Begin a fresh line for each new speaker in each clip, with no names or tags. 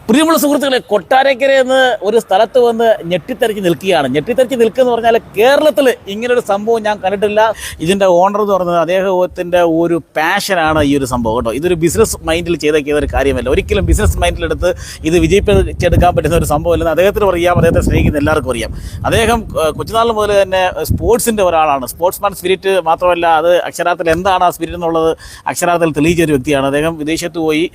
പ്രിയമുള്ള സുഹൃത്തുക്കളെ, കൊട്ടാരക്കരയിൽ നിന്ന് ഒരു സ്ഥലത്ത് വന്ന് ഞെട്ടിത്തെറിച്ച് നിൽക്കുകയാണ്. ഞെട്ടിത്തെറിച്ച് നിൽക്കുക എന്ന് പറഞ്ഞാൽ കേരളത്തിൽ ഇങ്ങനൊരു സംഭവം ഞാൻ കണ്ടിട്ടില്ല. ഇതിൻ്റെ ഓണർ എന്ന് പറയുന്നത് അദ്ദേഹത്തിൻ്റെ ഒരു പാഷനാണ് ഈ ഒരു സംഭവം കേട്ടോ. ഇതൊരു ബിസിനസ് മൈൻഡിൽ ചെയ്ത ഒരു കാര്യമല്ല. ഒരിക്കലും ബിസിനസ് മൈൻഡിലെടുത്ത് ഇത് വിജയിപ്പിച്ചെടുക്കാൻ പറ്റുന്ന ഒരു സംഭവമല്ലെന്ന് അദ്ദേഹത്തിന് അറിയാം, അദ്ദേഹത്തെ സ്നേഹിക്കുന്ന എല്ലാവർക്കും അറിയാം. അദ്ദേഹം കൊച്ചുനാൾ മുതൽ തന്നെ സ്പോർട്സിൻ്റെ ഒരാളാണ്. സ്പോർട്സ്മാൻ സ്പിരിറ്റ് മാത്രമല്ല, അത് അക്ഷരാർത്ഥത്തിൽ എന്താണ് ആ സ്പിരിറ്റ് എന്നുള്ളത് അക്ഷരാർത്ഥത്തിൽ തെളിയിച്ച ഒരു വ്യക്തിയാണ്. അദ്ദേഹം വിദേശത്ത് പോയി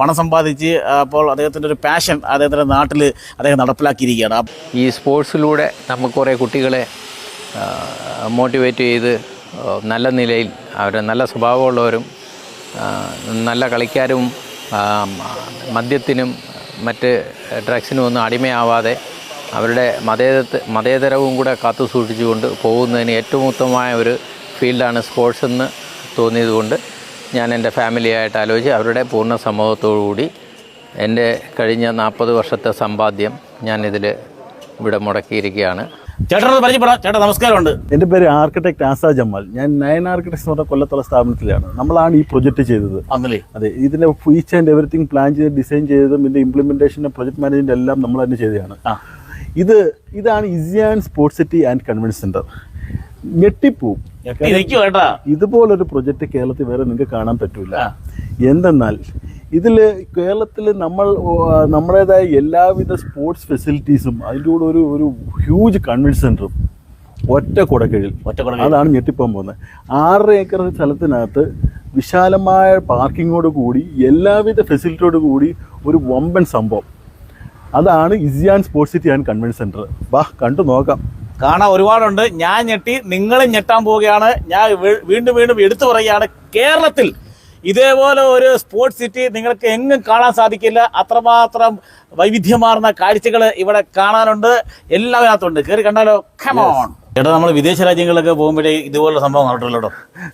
പണം സമ്പാദിച്ച് അപ്പോൾ അദ്ദേഹത്തിൻ്റെ ഒരു പാഷൻ അദ്ദേഹത്തിൻ്റെ നാട്ടിൽ അദ്ദേഹം നടപ്പിലാക്കിയിരിക്കുകയാണ്.
ഈ സ്പോർട്സിലൂടെ നമുക്ക് കുറേ കുട്ടികളെ മോട്ടിവേറ്റ് ചെയ്ത് നല്ല നിലയിൽ അവർ നല്ല സ്വഭാവമുള്ളവരും നല്ല കളിക്കാരും മദ്യത്തിനും മറ്റ് ഡ്രഗ്സിനും ഒന്നും അടിമയാവാതെ അവരുടെ മതേതരവും കൂടെ കാത്തു സൂക്ഷിച്ചുകൊണ്ട് പോകുന്നതിന് ഏറ്റവും ഉത്തമമായ ഒരു ഫീൽഡാണ് സ്പോർട്സ് എന്ന് തോന്നിയതുകൊണ്ട് ഞാൻ എൻ്റെ ഫാമിലിയായിട്ട് ആലോചിച്ച് അവരുടെ പൂർണ്ണ സമ്മതത്തോടുകൂടി എൻ്റെ കഴിഞ്ഞ 40 വർഷത്തെ സമ്പാദ്യം ഞാനിതിൽ ഇവിടെ മുടക്കിയിരിക്കുകയാണ്.
ചേട്ടനോട് പരിചയപ്പെടാം. ചേട്ടാ നമസ്കാരമുണ്ട്.
എൻ്റെ പേര് ആർക്കിടെക്ട് ആസാ ജമാൽ. ഞാൻ 9 ആർക്കിടെക്ട്സ് എന്ന് പറഞ്ഞ കൊല്ലത്തുള്ള സ്ഥാപനത്തിലാണ്. നമ്മളാണ് ഈ പ്രൊജക്റ്റ് ചെയ്തത്.
അന്നല്ലേ?
അതെ, ഇതിൻ്റെ ഈച്ച് ആൻഡ് എവറിത്തിങ് പ്ലാൻ ചെയ്ത് ഡിസൈൻ ചെയ്തതും ഇതിൻ്റെ ഇംപ്ലിമെൻറ്റേഷനും പ്രൊജക്ട് മാനേജ്മെൻറ്റ് എല്ലാം നമ്മൾ തന്നെ ചെയ്തതാണ്. ഇതാണ് ഇസിയാൻ sports city and convention centre. ഞെട്ടിപ്പോവും. ഇതുപോലൊരു പ്രൊജക്റ്റ് കേരളത്തിൽ വേറെ നിങ്ങൾക്ക് കാണാൻ പറ്റൂല. എന്തെന്നാൽ ഇതിൽ കേരളത്തിൽ നമ്മുടേതായ എല്ലാവിധ സ്പോർട്സ് ഫെസിലിറ്റീസും അതിൻ്റെ കൂടെ ഒരു ഹ്യൂജ് കൺവെൻഷൻ സെൻറ്ററും ഒറ്റ കുടക്കീഴിൽ. അതാണ് ഞെട്ടിപ്പോകാൻ പോകുന്നത്. 6 ഏക്കർ സ്ഥലത്തിനകത്ത് വിശാലമായ പാർക്കിങ്ങോട് കൂടി എല്ലാവിധ ഫെസിലിറ്റിയോട് കൂടി ഒരു വമ്പൻ സംഭവം. അതാണ് ഇസിയാൻ sports city and convention centre. കണ്ടു നോക്കാം.
കാണാൻ ഒരുപാടുണ്ട്. ഞാൻ ഞെട്ടി, നിങ്ങളും ഞെട്ടാൻ പോവുകയാണ്. ഞാൻ വീണ്ടും എടുത്തു പറയുകയാണ്, കേരളത്തിൽ ഇതേപോലെ ഒരു സ്പോർട്സ് സിറ്റി നിങ്ങൾക്ക് എങ്ങും കാണാൻ സാധിക്കില്ല. അത്രമാത്രം വൈവിധ്യമാർന്ന കാഴ്ചകൾ ഇവിടെ കാണാനുണ്ട്. എല്ലാവരത്തുണ്ട്. കയറി കണ്ടാലോ? കമോൺ. ചേട്ടാ, നമ്മൾ വിദേശ രാജ്യങ്ങളിലൊക്കെ പോകുമ്പോഴേ ഇതുപോലുള്ള സംഭവം കണ്ടിട്ടുള്ളൂ.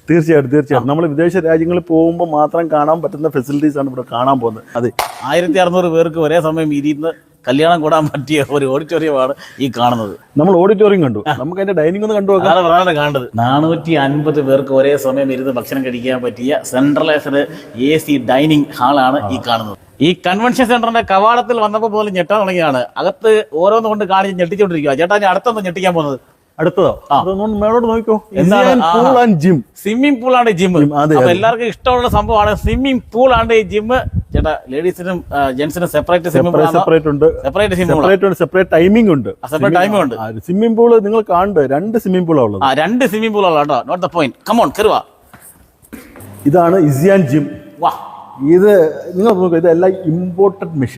തീർച്ചയായിട്ടും നമ്മൾ വിദേശ രാജ്യങ്ങളിൽ പോകുമ്പോൾ മാത്രം കാണാൻ പറ്റുന്ന ഫെസിലിറ്റീസ് ആണ് ഇവിടെ കാണാൻ പോകുന്നത്. അതെ,
1600 പേർക്ക് ഒരേ സമയം ഇരുന്ന് കല്യാണം കൂടാൻ പറ്റിയ ഒരു ഓഡിറ്റോറിയമാണ് ഈ കാണുന്നത്.
നമ്മൾ ഓഡിറ്റോറിയം കണ്ടു, നമുക്ക് അതിന്റെ ഡൈനിങ് ഒന്ന് കണ്ടുപോകാം.
കാണുന്നത് 450 പേർക്ക് ഒരേ സമയം ഇരുന്ന് ഭക്ഷണം കഴിക്കാൻ പറ്റിയ സെൻട്രലൈസ്ഡ് AC ഡൈനിങ് ഹാളാണ് ഈ കാണുന്നത്. ഈ കൺവെൻഷൻ സെന്ററിന്റെ കവാടത്തിൽ വന്നപ്പോൾ പോലും ഞെട്ടാൻ തുടങ്ങിയാണ്. അകത്ത് ഓരോന്ന് കൊണ്ട് കാണിച്ച് ഞെട്ടിച്ചോണ്ടിരിക്കുക. ചേട്ടാ, ഞാൻ അടുത്തൊന്ന് ഞെട്ടിക്കാൻ പോകുന്നത്.
അടുത്തതോ? മേളോട്ട് നോക്കിക്കോ.
സ്വിമ്മിംഗ് പൂൾ ആണ് ജിം. എല്ലാവർക്കും ഇഷ്ടമുള്ള സംഭവമാണ് സ്വിമ്മിംഗ് പൂൾ ആണ് ഈ ജിം. ചേട്ടാ, ലേഡീസിനും ജെന്റ്സിനും സെപ്പറേറ്റ്
ടൈമിംഗ് ഉണ്ട്. സ്വിമ്മിംഗ് പൂൾ നിങ്ങൾ കാണുന്നുണ്ട്. 2 സ്വിമ്മിംഗ് പൂളാണ് ഉള്ളത്.
2 സ്വിമ്മിംഗ് പൂളാണ് കേട്ടോ. Not the point. കമോൺ, കയറുക.
ഇതാണ് ഇസിയാൻ ജിം. ഇത് നിങ്ങൾ നോക്കുക, ഇതെല്ലാം ഇമ്പോർട്ടഡ് മെഷീൻ.